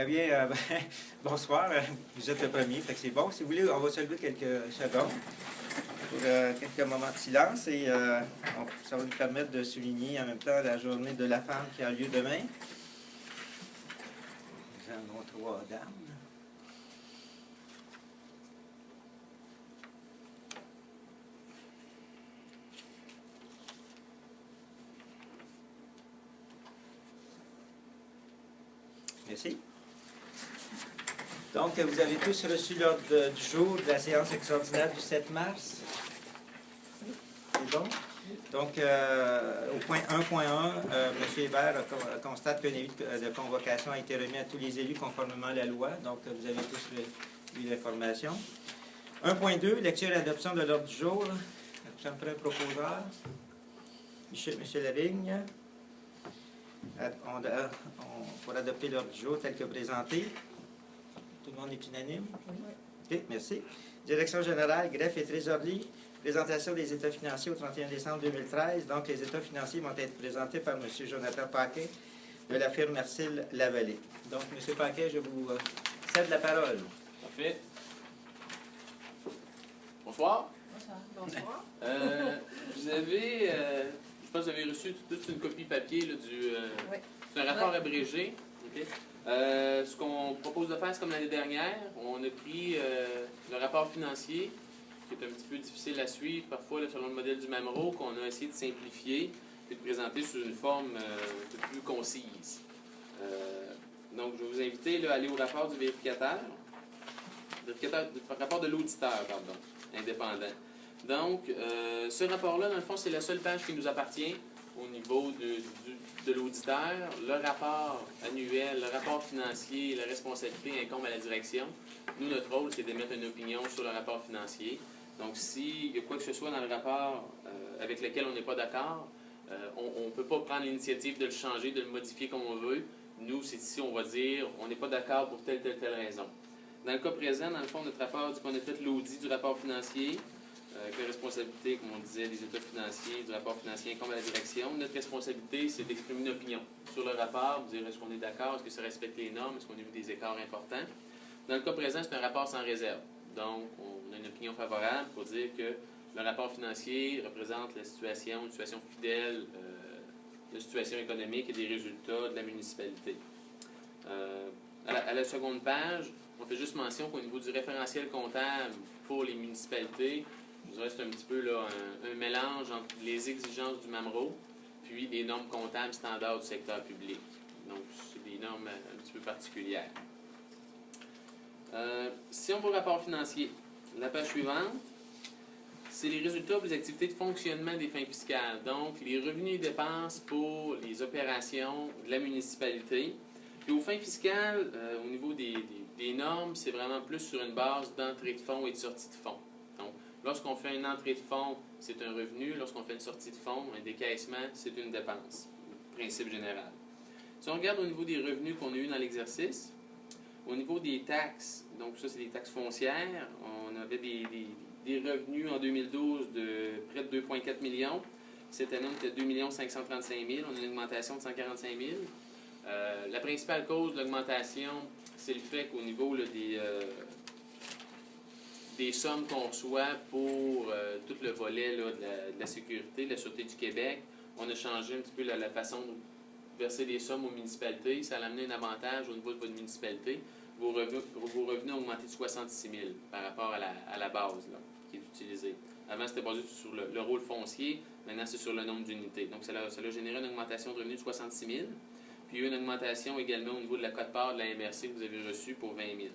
Eh bien, bonsoir. Vous êtes le premier, fait que c'est bon. Si vous voulez, on va se lever quelques secondes pour quelques moments de silence et ça va nous permettre de souligner en même temps la journée de la femme qui a lieu demain. Nous avons trois dames. Merci. Donc, vous avez tous reçu l'ordre du jour de la séance extraordinaire du 7 mars. C'est bon? Donc, au point 1.1, M. Hébert constate qu'un avis de convocation a été remis à tous les élus conformément à la loi. Donc, vous avez tous eu l'information. 1.2, lecture et adoption de l'ordre du jour. J'en ferai un proposeur. M. Lavigne. Pour adopter l'ordre du jour tel que présenté. Tout le monde est unanime? Oui. OK, merci. Direction générale, greffe et trésorerie. Présentation des états financiers au 31 décembre 2013. Donc, les états financiers vont être présentés par M. Jonathan Paquet de la firme Mercil Lavallée. Donc, M. Paquet, je vous cède la parole. Parfait. Bonsoir. Bonsoir. Vous avez, je pense que vous avez reçu toute une copie papier là, Oui. c'est un rapport abrégé. Okay. Ce qu'on propose de faire, c'est comme l'année dernière. On a pris le rapport financier, qui est un petit peu difficile à suivre, parfois là, selon le modèle du MAMRO, qu'on a essayé de simplifier et de présenter sous une forme un peu plus concise. Donc, je vais vous inviter là, à aller au rapport du vérificateur, rapport de l'auditeur, pardon, indépendant. Donc, ce rapport-là, dans le fond, c'est la seule page qui nous appartient au niveau de l'auditeur. Le rapport annuel, le rapport financier, la responsabilité incombe à la direction. Nous, notre rôle, c'est d'émettre une opinion sur le rapport financier. Donc, s'il y a quoi que ce soit dans le rapport avec lequel on n'est pas d'accord, on ne peut pas prendre l'initiative de le changer, de le modifier comme on veut. Nous, c'est ici, on va dire, on n'est pas d'accord pour telle raison. Dans le cas présent, dans le fond, notre rapport, on a fait l'audit du rapport financier, avec la responsabilité, comme on disait, des états financiers, du rapport financier incombe à la direction. Notre responsabilité, c'est d'exprimer une opinion sur le rapport, dire est-ce qu'on est d'accord, est-ce que ça respecte les normes, est-ce qu'on a vu des écarts importants. Dans le cas présent, c'est un rapport sans réserve. Donc, on a une opinion favorable pour dire que le rapport financier représente la situation, une situation fidèle de la situation économique et des résultats de la municipalité. À la seconde page, on fait juste mention qu'au niveau du référentiel comptable pour les municipalités, je dirais que c'est un petit peu là, un mélange entre les exigences du MAMRO puis des normes comptables standards du secteur public. Donc, c'est des normes un petit peu particulières. Si on va au rapport financier, la page suivante, c'est les résultats des activités de fonctionnement des fins fiscales. Donc, les revenus et dépenses pour les opérations de la municipalité. Puis aux fins fiscales, au niveau des normes, c'est vraiment plus sur une base d'entrée de fonds et de sortie de fonds. Donc, lorsqu'on fait une entrée de fonds, c'est un revenu. Lorsqu'on fait une sortie de fonds, un décaissement, c'est une dépense. Principe général. Si on regarde au niveau des revenus qu'on a eu dans l'exercice, au niveau des taxes, donc ça, c'est des taxes foncières, on avait des revenus en 2012 de près de 2,4 millions. Cette année, on était 2 535 000. On a une augmentation de 145 000. La principale cause de l'augmentation, c'est le fait qu'au niveau là, des sommes qu'on reçoit pour tout le volet là, de la sécurité, de la Sûreté du Québec, on a changé un petit peu la façon de verser des sommes aux municipalités. Ça a amené un avantage au niveau de votre municipalité. Vos revenus ont augmenté de 66 000 par rapport à la base là, qui est utilisée. Avant, c'était basé sur le rôle foncier. Maintenant, c'est sur le nombre d'unités. Donc, ça a généré une augmentation de revenus de 66 000. Puis, il y a eu une augmentation également au niveau de la quote-part de la MRC que vous avez reçue pour 20 000.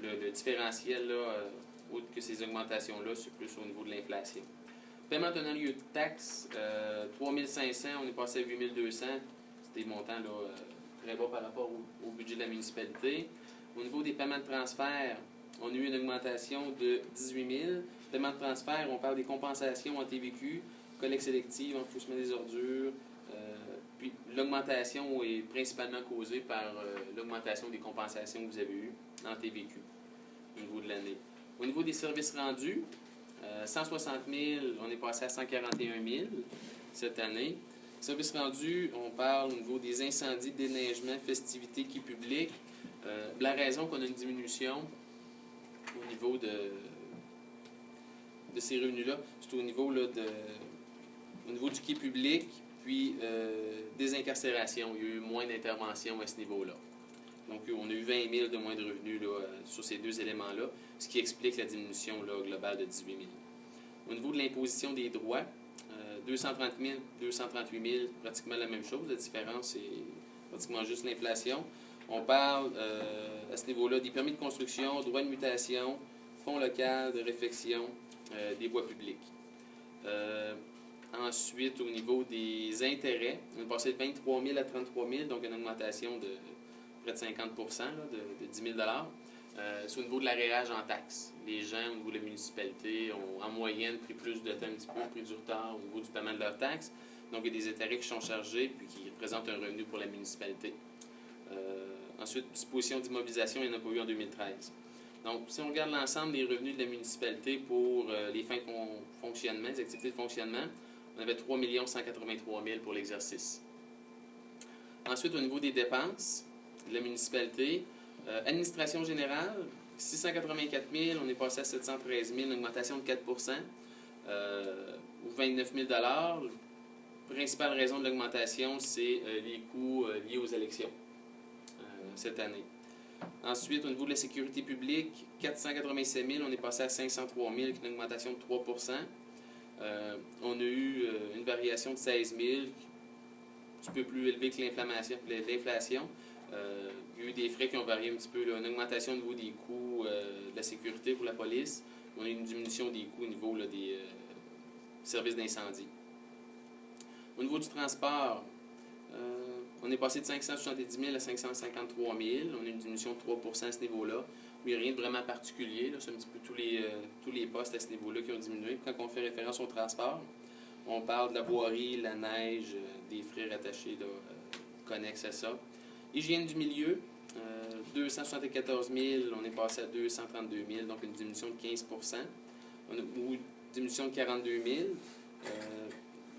Le différentiel, là, autre que ces augmentations-là, c'est plus au niveau de l'inflation. Paiement tenant lieu de taxes, 3 500, on est passé à 8 200. C'est des montants là, très bas par rapport au budget de la municipalité. Au niveau des paiements de transfert, on a eu une augmentation de 18 000. Paiement de transfert, on parle des compensations en TVQ, collecte sélective, enfouissement des ordures. Puis l'augmentation est principalement causée par l'augmentation des compensations que vous avez eues en TVQ au niveau de l'année. Au niveau des services rendus, 160 000, on est passé à 141 000 cette année. Services rendus, on parle au niveau des incendies, déneigement, festivités qui publiques. La raison qu'on a une diminution au niveau de ces revenus-là, c'est au niveau, là, au niveau du quai public, puis des incarcérations. Il y a eu moins d'interventions à ce niveau-là. Donc, on a eu 20 000 de moins de revenus là, sur ces deux éléments-là, ce qui explique la diminution là, globale de 18 000. Au niveau de l'imposition des droits, 230 000, 238 000, pratiquement la même chose. La différence, c'est pratiquement juste l'inflation. On parle à ce niveau-là des permis de construction, droits de mutation, fonds local de réfection des voies publiques. Ensuite, au niveau des intérêts, on est passé de 23 000 à 33 000, donc une augmentation de près de 50 là, de 10 000 c'est au niveau de l'arrérage en taxes. Les gens, au niveau de la municipalité, ont en moyenne pris plus de temps, un petit peu pris du retard au niveau du paiement de leurs taxes. Donc, il y a des intérêts qui sont chargés puis qui représentent un revenu pour la municipalité. Ensuite, disposition d'immobilisation, il n'y en a pas eu en 2013. Donc, si on regarde l'ensemble des revenus de la municipalité pour les fins de fonctionnement, les activités de fonctionnement, on avait 3 183 000 pour l'exercice. Ensuite, au niveau des dépenses de la municipalité, administration générale, 684 000, on est passé à 713 000, une augmentation de 4 ou 29 000 La principale raison de l'augmentation, c'est les coûts liés aux élections cette année. Ensuite, au niveau de la sécurité publique, 487 000, on est passé à 503 000, une augmentation de 3 on a eu une variation de 16 000, un petit peu plus élevée que l'inflation. Il y a eu des frais qui ont varié un petit peu, là, une augmentation au niveau des coûts de la sécurité pour la police. On a eu une diminution des coûts au niveau là, des services d'incendie. Au niveau du transport, on est passé de 570 000 à 553 000. On a une diminution de 3 à ce niveau-là. Mais rien de vraiment particulier. C'est un petit peu tous les postes à ce niveau-là qui ont diminué. Puis quand on fait référence au transport, on parle de la voirie, la neige, des frais rattachés là, connexes à ça. Hygiène du milieu, 274 000, on est passé à 232 000, donc une diminution de 15 ou une diminution de 42 000.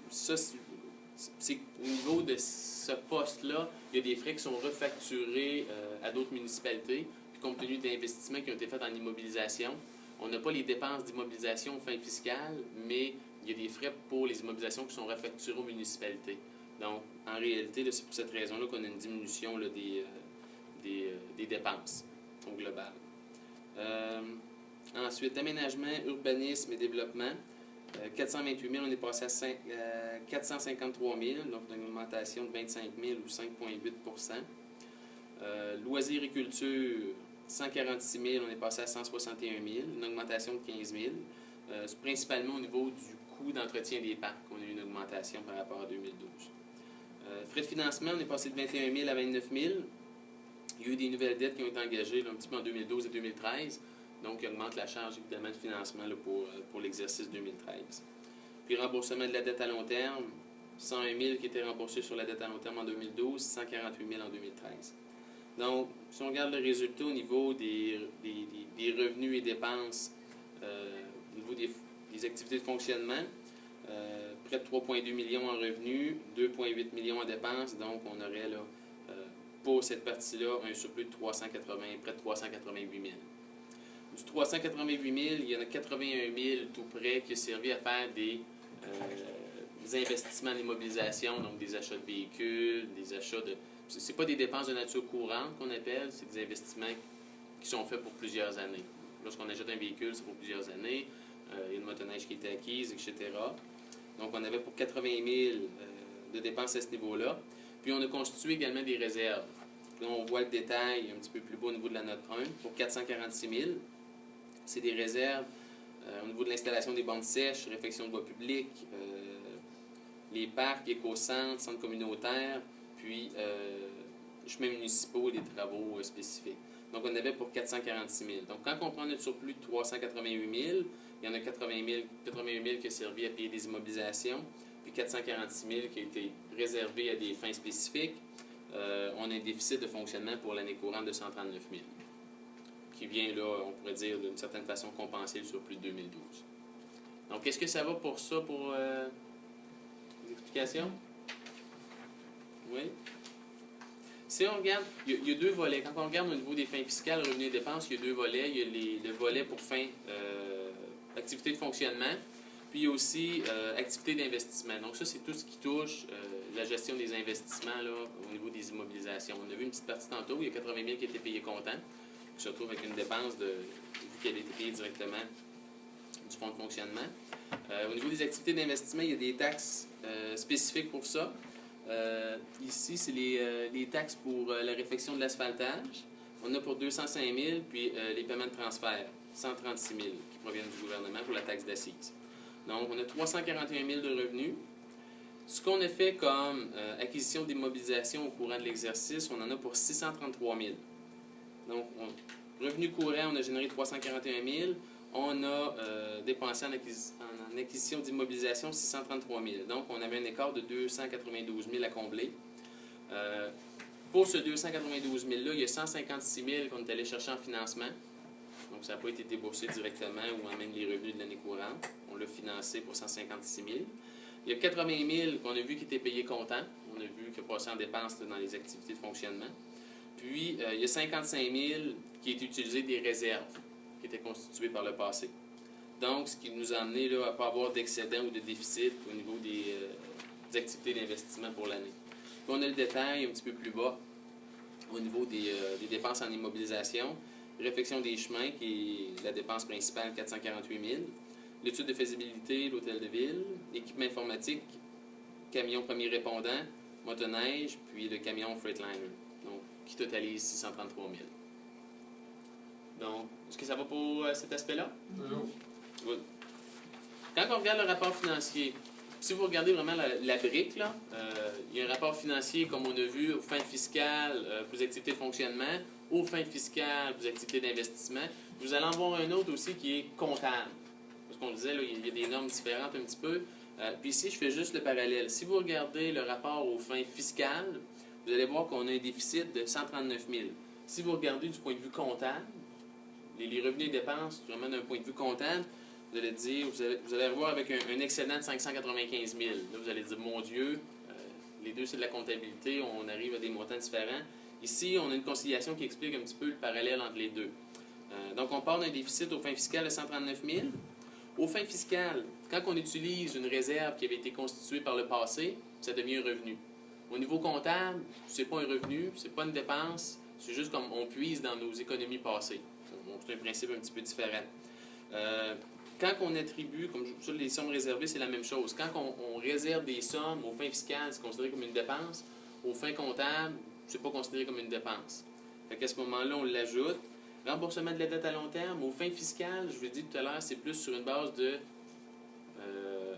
Ça, c'est au niveau de ce poste-là, il y a des frais qui sont refacturés à d'autres municipalités, puis compte tenu d'investissements qui ont été faits en immobilisation. On n'a pas les dépenses d'immobilisation aux fins fiscales, mais il y a des frais pour les immobilisations qui sont refacturés aux municipalités. Donc, en réalité, c'est pour cette raison-là qu'on a une diminution là, des dépenses au global. Ensuite, aménagement, urbanisme et développement. 428 000, on est passé à 453 000, donc une augmentation de 25 000 ou 5,8 loisirs et culture, 146 000, on est passé à 161 000, une augmentation de 15 000. C'est principalement au niveau du coût d'entretien des parcs qu'on a eu une augmentation par rapport à 2012. Frais de financement, on est passé de 21 000 à 29 000. Il y a eu des nouvelles dettes qui ont été engagées là, un petit peu en 2012 et 2013. Donc, il augmente la charge, évidemment, de financement là, pour l'exercice 2013. Puis, remboursement de la dette à long terme, 101 000 qui était remboursé sur la dette à long terme en 2012, 148 000 en 2013. Donc, si on regarde le résultat au niveau des revenus et dépenses, au niveau des activités de fonctionnement, près de 3,2 millions en revenus, 2,8 millions en dépenses. Donc, on aurait là, pour cette partie-là, un surplus de près de 388 000. Du 388 000, il y en a 81 000 tout près qui a servi à faire des investissements en immobilisation, donc des achats de véhicules, des achats de... Ce n'est pas des dépenses de nature courante qu'on appelle, c'est des investissements qui sont faits pour plusieurs années. Lorsqu'on achète un véhicule, c'est pour plusieurs années. Il y a une motoneige qui a été acquise, etc. Donc, on avait pour 80 000 de dépenses à ce niveau-là. Puis, on a constitué également des réserves. Là, on voit le détail un petit peu plus bas au niveau de la note 1, pour 446 000. C'est des réserves au niveau de l'installation des bandes sèches, réfection de voies publiques, les parcs, éco-centres, centres communautaires, puis chemins municipaux et des travaux spécifiques. Donc, on avait pour 446 000. Donc, quand on prend notre surplus de 388 000, il y en a 88 000 qui a servi à payer des immobilisations, puis 446 000 qui a été réservé à des fins spécifiques. On a un déficit de fonctionnement pour l'année courante de 139 000, qui vient, là, on pourrait dire, d'une certaine façon, compenser le surplus de 2012. Donc, est-ce que ça va pour ça, pour les explications? Oui? Si on regarde, il y a deux volets. Quand on regarde au niveau des fins fiscales, revenus et dépenses, il y a deux volets. Il y a le volet pour fin activité de fonctionnement, puis il y a aussi activité d'investissement. Donc ça, c'est tout ce qui touche la gestion des investissements là, au niveau des immobilisations. On a vu une petite partie tantôt, il y a 80 000 qui a été payé comptant, qui se retrouve avec une dépense vu qu'elle a été payée directement du fonds de fonctionnement. Au niveau des activités d'investissement, il y a des taxes spécifiques pour ça. Ici, c'est les taxes pour la réfection de l'asphaltage. On a pour 205 000, puis les paiements de transfert, 136 000 qui proviennent du gouvernement pour la taxe d'assises. Donc, on a 341 000 de revenus. Ce qu'on a fait comme acquisition d'immobilisation au courant de l'exercice, on en a pour 633 000. Donc, revenu courant, on a généré 341 000. On a dépensé en acquisition d'immobilisation 633 000. Donc, on avait un écart de 292 000 à combler. Pour ce 292 000-là, il y a 156 000 qu'on est allé chercher en financement. Donc, ça n'a pas été déboursé directement ou même les revenus de l'année courante. On l'a financé pour 156 000. Il y a 80 000 qu'on a vu qui étaient payés comptant. On a vu qu'il a passé en dépenses dans les activités de fonctionnement. Puis, il y a 55 000 qui est utilisé des réserves qui étaient constituées par le passé. Donc, ce qui nous a amené là, à ne pas avoir d'excédent ou de déficit au niveau des activités d'investissement pour l'année. Puis, on a le détail un petit peu plus bas au niveau des dépenses en immobilisation. Réfection des chemins, qui est la dépense principale, 448 000. L'étude de faisabilité, l'hôtel de ville. Équipement informatique, camion premier répondant, motoneige, puis le camion Freightliner. Donc, qui totalise 633 000. Donc, est-ce que ça va pour cet aspect-là? Non. Good. Quand on regarde le rapport financier, si vous regardez vraiment la brique, là, il y a un rapport financier, comme on a vu, aux fins fiscales, pour les activités de fonctionnement, aux fins fiscales, pour les activités d'investissement. Vous allez en voir un autre aussi qui est comptable. Parce qu'on disait, là, il y a des normes différentes un petit peu. Puis ici, je fais juste le parallèle. Si vous regardez le rapport aux fins fiscales, vous allez voir qu'on a un déficit de 139 000. Si vous regardez du point de vue comptable, les revenus et dépenses, vraiment d'un point de vue comptable, vous allez dire, vous allez revoir avec un excédent de 595 000. Là, vous allez dire, mon Dieu, les deux, c'est de la comptabilité, on arrive à des montants différents. Ici, on a une conciliation qui explique un petit peu le parallèle entre les deux. Donc, on part d'un déficit aux fins fiscales de 139 000. Aux fins fiscales, quand on utilise une réserve qui avait été constituée par le passé, ça devient un revenu. Au niveau comptable, c'est pas un revenu, c'est pas une dépense, c'est juste comme on puise dans nos économies passées. C'est un principe un petit peu différent. Quand on attribue, comme sur les sommes réservées, c'est la même chose. Quand on réserve des sommes aux fins fiscales, c'est considéré comme une dépense. Aux fins comptables, c'est pas considéré comme une dépense. Fait qu'à ce moment-là, on l'ajoute. Remboursement de la dette à long terme, aux fins fiscales, je vous l'ai dit tout à l'heure, c'est plus sur une base de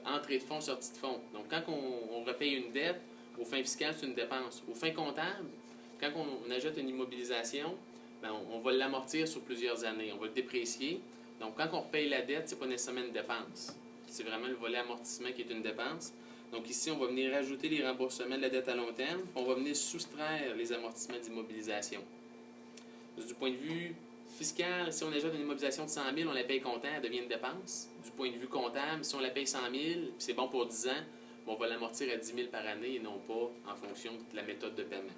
entrée de fonds, sortie de fonds. Donc, quand on repaye une dette, aux fins fiscales, c'est une dépense. Aux fins comptables, quand on ajoute une immobilisation, bien, on va l'amortir sur plusieurs années. On va le déprécier. Donc, quand on repaye la dette, ce n'est pas nécessairement une dépense. C'est vraiment le volet amortissement qui est une dépense. Donc, ici, on va venir ajouter les remboursements de la dette à long terme. On va venir soustraire les amortissements d'immobilisation. Du point de vue fiscal, si on ajoute une immobilisation de 100 000, on la paye comptant, elle devient une dépense. Du point de vue comptable, si on la paye 100 000, puis c'est bon pour 10 ans, on va l'amortir à 10 000 par année et non pas en fonction de la méthode de paiement.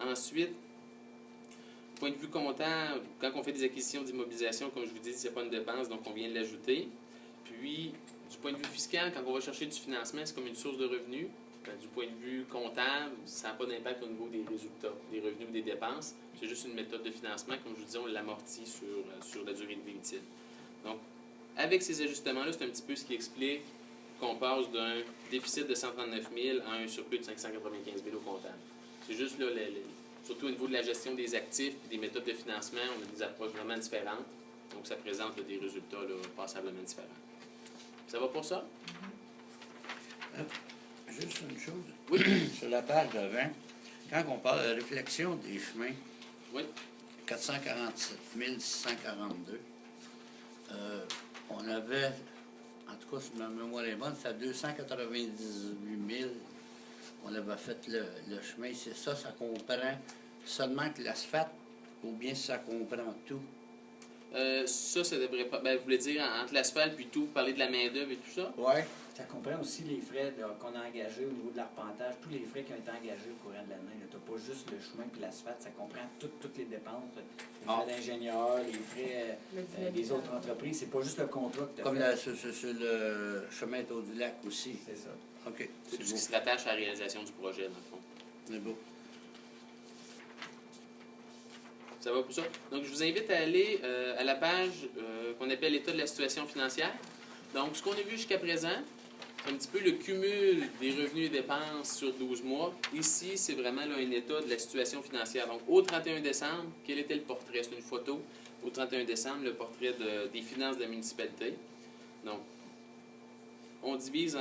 Ensuite, du point de vue comptable, quand on fait des acquisitions d'immobilisation, comme je vous dis, ce n'est pas une dépense, donc on vient de l'ajouter. Puis, du point de vue fiscal, quand on va chercher du financement, c'est comme une source de revenus. Du point de vue comptable, ça n'a pas d'impact au niveau des résultats, des revenus ou des dépenses. C'est juste une méthode de financement. Comme je vous disais, on l'amortit sur la durée de vie utile. Donc, avec ces ajustements-là, c'est un petit peu ce qui explique qu'on passe d'un déficit de 139 000 à un surplus de 595 000 au comptable. C'est juste là, surtout au niveau de la gestion des actifs et des méthodes de financement, on a des approches vraiment différentes. Donc, ça présente là, des résultats là, passablement différents. Ça va pour ça? Juste une chose. Oui. Sur la page de 20, quand on parle de réflexion des chemins, Oui. 447 642, on avait, en tout cas, si ma mémoire est bonne, c'est à 298 000 on avait fait le chemin. C'est ça, ça comprend seulement que l'asphalte, ou bien ça comprend tout? Ça devrait pas. Ben, vous voulez dire entre l'asphalte puis tout, parler de la main-d'œuvre et tout ça? Oui. Ça comprend aussi les frais qu'on a engagés au niveau de l'arpentage, tous les frais qui ont été engagés au courant de l'année. Tu n'as pas juste le chemin et l'asphalte, ça comprend toutes les dépenses, les frais d'ingénieur, les frais des autres entreprises. C'est pas juste le contrat que tu as Comme fait. sur le chemin autour du lac aussi. C'est ça. OK. C'est tout ce beau. qui se rattache à la réalisation du projet, dans le fond. C'est beau. Ça va pour ça? Donc, je vous invite à aller à la page qu'on appelle l'état de la situation financière. Donc, ce qu'on a vu jusqu'à présent, c'est un petit peu le cumul des revenus et dépenses sur 12 mois. Ici, c'est vraiment là, un état de la situation financière. Donc, au 31 décembre, quel était le portrait? C'est une photo. Au 31 décembre, le portrait des finances de la municipalité. Donc, on divise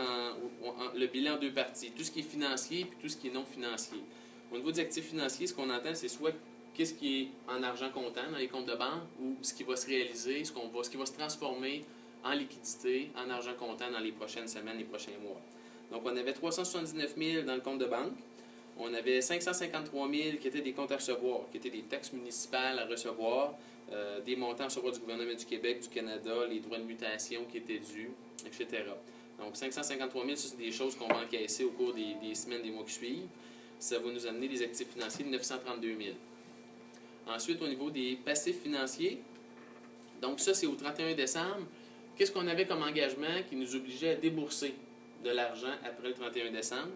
le bilan en deux parties. Tout ce qui est financier et tout ce qui est non financier. Au niveau des actifs financiers, ce qu'on entend, c'est soit qu'est-ce qui est en argent comptant dans les comptes de banque ou ce qui va se réaliser, ce qui va se transformer en liquidité, en argent comptant dans les prochaines semaines, les prochains mois. Donc, on avait 379 000 dans le compte de banque. On avait 553 000 qui étaient des comptes à recevoir, qui étaient des taxes municipales à recevoir, des montants à recevoir du gouvernement du Québec, du Canada, les droits de mutation qui étaient dus, etc. Donc, 553 000, ça, c'est des choses qu'on va encaisser au cours des semaines, des mois qui suivent. Ça va nous amener des actifs financiers de 932 000. Ensuite, au niveau des passifs financiers, donc ça, c'est au 31 décembre. Qu'est-ce qu'on avait comme engagement qui nous obligeait à débourser de l'argent après le 31 décembre?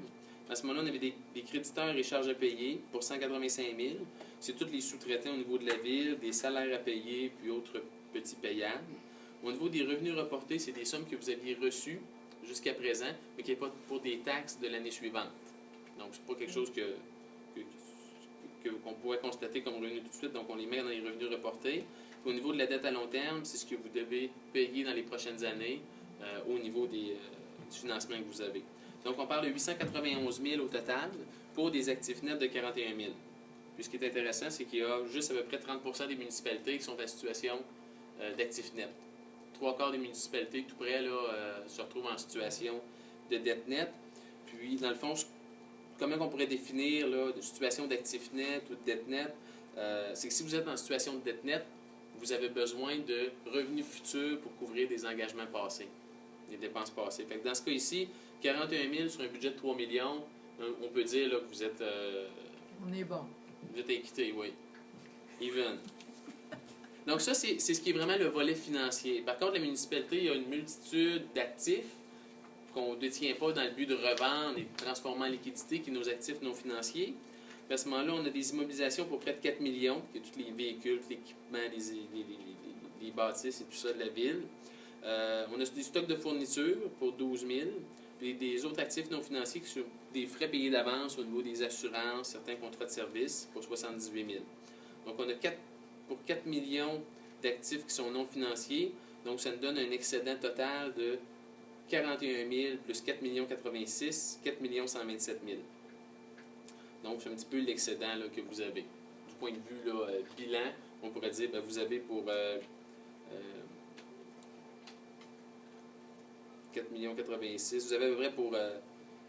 À ce moment-là, on avait des créditeurs et charges à payer pour 185 000. C'est tous les sous-traitants au niveau de la ville, des salaires à payer, puis autres petits payables. Au niveau des revenus reportés, c'est des sommes que vous aviez reçues jusqu'à présent, mais qui n'est pas pour des taxes de l'année suivante. Donc, c'est pas quelque chose qu'on pourrait constater comme revenu tout de suite, donc on les met dans les revenus reportés. Puis au niveau de la dette à long terme, c'est ce que vous devez payer dans les prochaines années au niveau du financement que vous avez. Donc, on parle de 891 000 au total pour des actifs nets de 41 000. Puis ce qui est intéressant, c'est qu'il y a juste à peu près 30 des municipalités qui sont en situation d'actifs nets. 3/4 des municipalités, tout près, là, se retrouvent en situation de dette nette. Puis, dans le fond, comment on pourrait définir là, une situation d'actifs net ou de dette nette? C'est que si vous êtes en situation de dette nette, vous avez besoin de revenus futurs pour couvrir des engagements passés, des dépenses passées. Fait que dans ce cas ici, 41 000 sur un budget de 3 millions, on peut dire là, que vous êtes... On est bon. Vous êtes équité, oui. Even. Donc ça, c'est ce qui est vraiment le volet financier. Par contre, la municipalité, il y a une multitude d'actifs qu'on ne détient pas dans le but de revendre et de transformer en liquidité, qui sont nos actifs non financiers. Puis à ce moment-là, on a des immobilisations pour près de 4 millions, qui sont tous les véhicules, tout l'équipement, les bâtisses et tout ça de la ville. On a des stocks de fournitures pour 12 000, puis des autres actifs non financiers qui sont des frais payés d'avance au niveau des assurances, certains contrats de services pour 78 000. Donc, on a pour 4 millions d'actifs qui sont non financiers. Donc, ça nous donne un excédent total de 41 000 plus 4 86 4 127 000. Donc, c'est un petit peu l'excédent là, que vous avez. Du point de vue là, bilan, on pourrait dire que vous avez pour 4 86 vous avez à peu près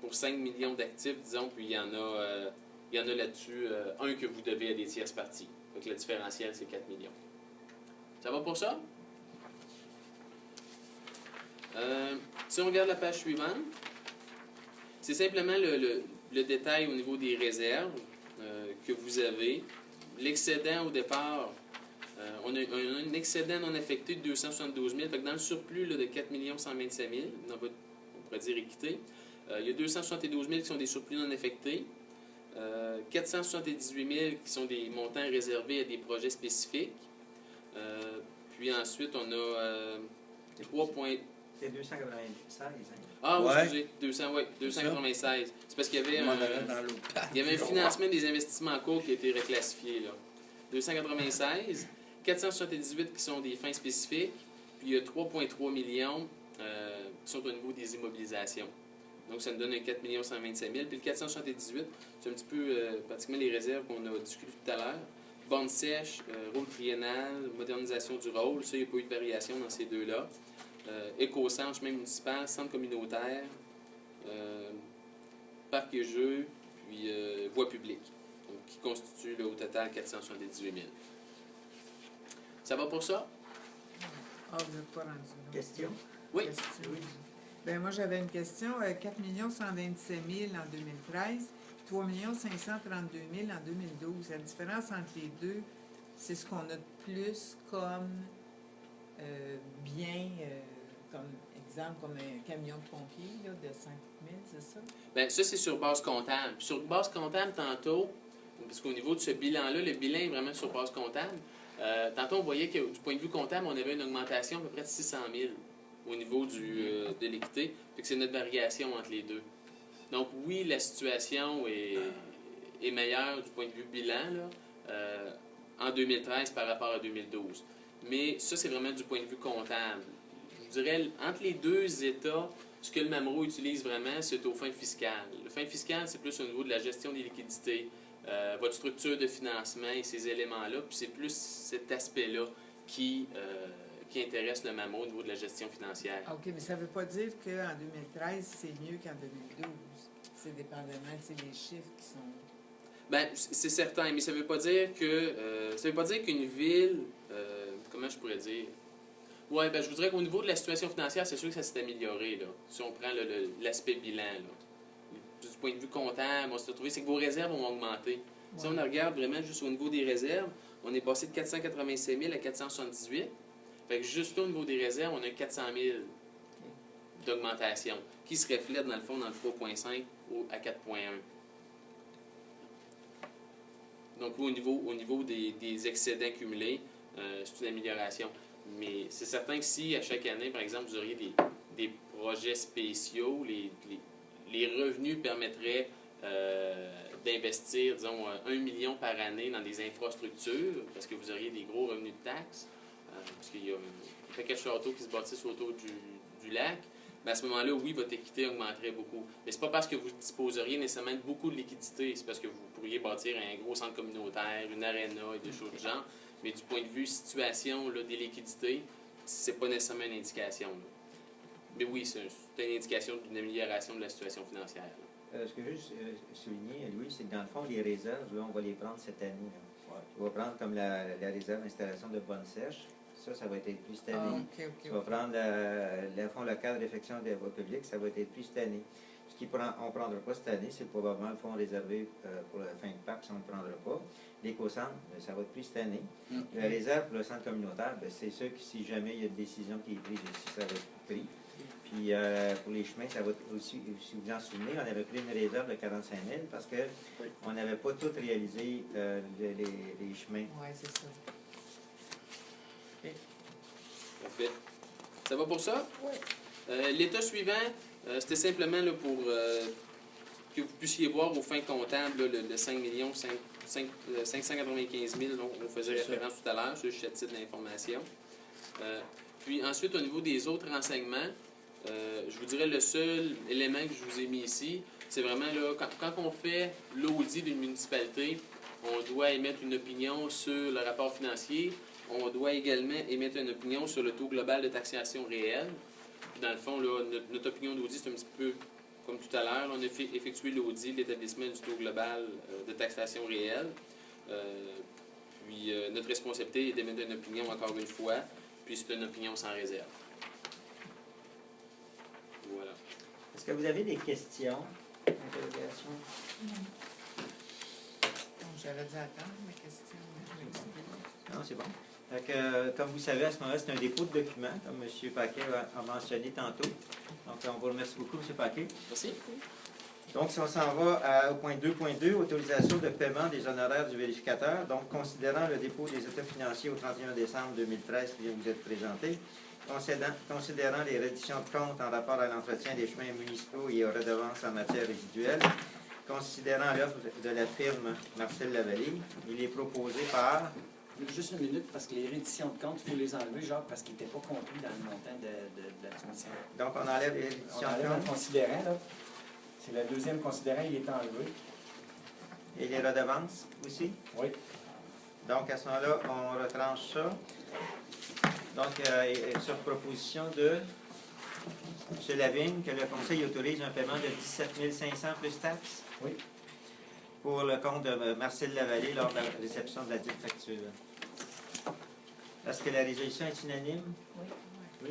pour 5 millions d'actifs, disons, puis il y en a là-dessus un que vous devez à des tierces parties. Donc, le différentiel, c'est 4 millions. Ça va pour ça? Si on regarde la page suivante, c'est simplement le détail au niveau des réserves que vous avez. L'excédent au départ, on a un excédent non affecté de 272 000. Fait que dans le surplus là, de 4 127 000, on pourrait dire équité, il y a 272 000 qui sont des surplus non affectés. 478 000 qui sont des montants réservés à des projets spécifiques. Puis ensuite, on a 3 points... C'est 296, hein? Ah oui, Ouais. excusez, 296. C'est parce qu'il y avait On avait dans l'autre page. il y avait un financement des investissements en cours qui a été reclassifié. Là. 296, 478 qui sont des fins spécifiques, puis il y a 3,3 millions qui sont au niveau des immobilisations. Donc, ça nous donne un 4 127 000. Puis le 478, c'est un petit peu pratiquement les réserves qu'on a discutées tout à l'heure. Bande sèche, rôle triennal, modernisation du rôle. Ça, il n'y a pas eu de variation dans ces deux-là. Éco-centre, chemin municipal, centre communautaire, parc et jeux, puis voie publique. Donc, qui constitue là, au total 478 000. Ça va pour ça? Ah, vous n'êtes pas rendu là. Question? Oui. Question. Ben moi, j'avais une question. 4 127 000 en 2013, 3 532 000 en 2012. La différence entre les deux, c'est ce qu'on a de plus comme bien, comme exemple, comme un camion de pompier là, de 5 000, c'est ça? Bien, ça, c'est sur base comptable. Puis sur base comptable, tantôt, parce qu'au niveau de ce bilan-là, le bilan est vraiment sur base comptable. Tantôt, on voyait que du point de vue comptable, on avait une augmentation à peu près de 600 000 au niveau de l'équité. Fait que c'est notre variation entre les deux. Donc, oui, la situation est meilleure du point de vue bilan là, en 2013 par rapport à 2012. Mais ça, c'est vraiment du point de vue comptable. Je dirais, entre les deux États, ce que le MAMRO utilise vraiment, c'est aux fins fiscales. Le fin fiscal, c'est plus au niveau de la gestion des liquidités, votre structure de financement et ces éléments-là. Puis c'est plus cet aspect-là qui intéresse le MAMRO au niveau de la gestion financière. OK, mais ça ne veut pas dire qu'en 2013, c'est mieux qu'en 2012. C'est dépendamment, c'est les chiffres qui sont... Bien, c'est certain, mais ça ne veut pas dire que... ça veut pas dire qu'une ville... comment je pourrais dire? Oui, ben, je voudrais qu'au niveau de la situation financière, c'est sûr que ça s'est amélioré, là, si on prend l'aspect bilan. Là. Du point de vue comptable, on s'est retrouvé, c'est que vos réserves ont augmenté. Ouais. Si on regarde vraiment juste au niveau des réserves, on est passé de 487 000 à 478. Fait que juste là, au niveau des réserves, on a 400 000 d'augmentation, qui se reflète dans le fond dans le 3,5 à 4,1. Donc, au niveau des excédents cumulés, c'est une amélioration. Mais c'est certain que si, à chaque année, par exemple, vous auriez des projets spéciaux, les revenus permettraient d'investir, disons, 1 million par année dans des infrastructures, parce que vous auriez des gros revenus de taxes, parce qu'il y a un paquet de châteaux qui se bâtissent autour du lac. Mais à ce moment-là, oui, votre équité augmenterait beaucoup. Mais c'est pas parce que vous disposeriez nécessairement de beaucoup de liquidités, c'est parce que vous pourriez bâtir un gros centre communautaire, une aréna et des choses du genre. Mais du point de vue situation là, des liquidités, c'est pas nécessairement une indication. Là. Mais oui, c'est une indication d'une amélioration de la situation financière. Ce que je veux juste souligner, Louis, c'est que dans le fond, les réserves, là, on va les prendre cette année. Là. Ouais. On va prendre comme la réserve d'installation de bonne sèche. Ça va être plus cette année. On va prendre le fonds local de réflexion des voies publiques, ça va être plus cette année. Ce qu'on ne prendra pas cette année, c'est probablement le fonds réservé pour la fin de parc, ça on ne le prendra pas. L'éco-centre, ça va être plus cette année. La réserve pour le centre communautaire, c'est sûr que si jamais il y a une décision qui est prise ici, ça va être pris. Puis pour les chemins, ça va être aussi, si vous vous en souvenez, on avait pris une réserve de 45 000 parce qu'on n'avait pas tout réalisé les chemins. Oui, c'est ça. Parfait. Ça va pour ça? Oui. L'état suivant, c'était simplement là, pour que vous puissiez voir vos fins comptables, là, le 5 595 000 dont on faisait référence tout à l'heure, c'est juste à titre d'information. Puis ensuite, au niveau des autres renseignements, je vous dirais le seul élément que je vous ai mis ici, c'est vraiment là, quand on fait l'audit d'une municipalité, on doit émettre une opinion sur le rapport financier. On doit également émettre une opinion sur le taux global de taxation réel. Dans le fond, là, notre opinion d'audit, c'est un petit peu comme tout à l'heure. On a effectué l'audit de l'établissement du taux global de taxation réelle. Puis notre responsabilité est d'émettre une opinion encore une fois, puis c'est une opinion sans réserve. Voilà. Est-ce que vous avez des questions, interrogations? J'avais dû attendre ma question. Non, c'est bon. Donc, comme vous savez, à ce moment-là, c'est un dépôt de documents, comme M. Paquet a mentionné tantôt. Donc, on vous remercie beaucoup, M. Paquet. Merci. Donc, si on s'en va au point 2.2, autorisation de paiement des honoraires du vérificateur. Donc, considérant le dépôt des états financiers au 31 décembre 2013 qui vient vous être présenté, considérant les redditions de comptes en rapport à l'entretien des chemins municipaux et aux redevances en matière résiduelle, considérant l'offre de la firme Marcel Lavallée, il est proposé par... Juste une minute, parce que les redditions de compte, il faut les enlever, genre, parce qu'ils n'étaient pas compris dans le montant de la soumission. Donc, on enlève les redditions On enlève de compte. le considérant, là. C'est le deuxième considérant, il est enlevé. Et les redevances aussi? Oui. Donc, à ce moment-là, on retranche ça. Donc, sur proposition de M. Lavigne, que le Conseil autorise un paiement de 17 500 plus taxes? Oui. Pour le compte de Marcel Lavallée lors de la réception de la dite facture. Est-ce que la résolution est unanime? Oui. Oui.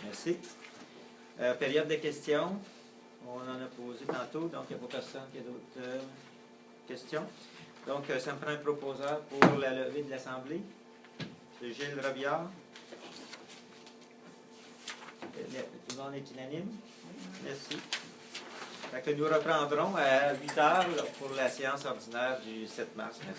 Merci. Période de questions. On en a posé tantôt, donc il n'y a pas personne qui a d'autres questions. Donc, ça me prend un proposeur pour la levée de l'Assemblée. C'est Gilles Robillard. Tout le monde est unanime? Merci. Fait que nous reprendrons à 8 heures pour la séance ordinaire du 7 mars. Merci.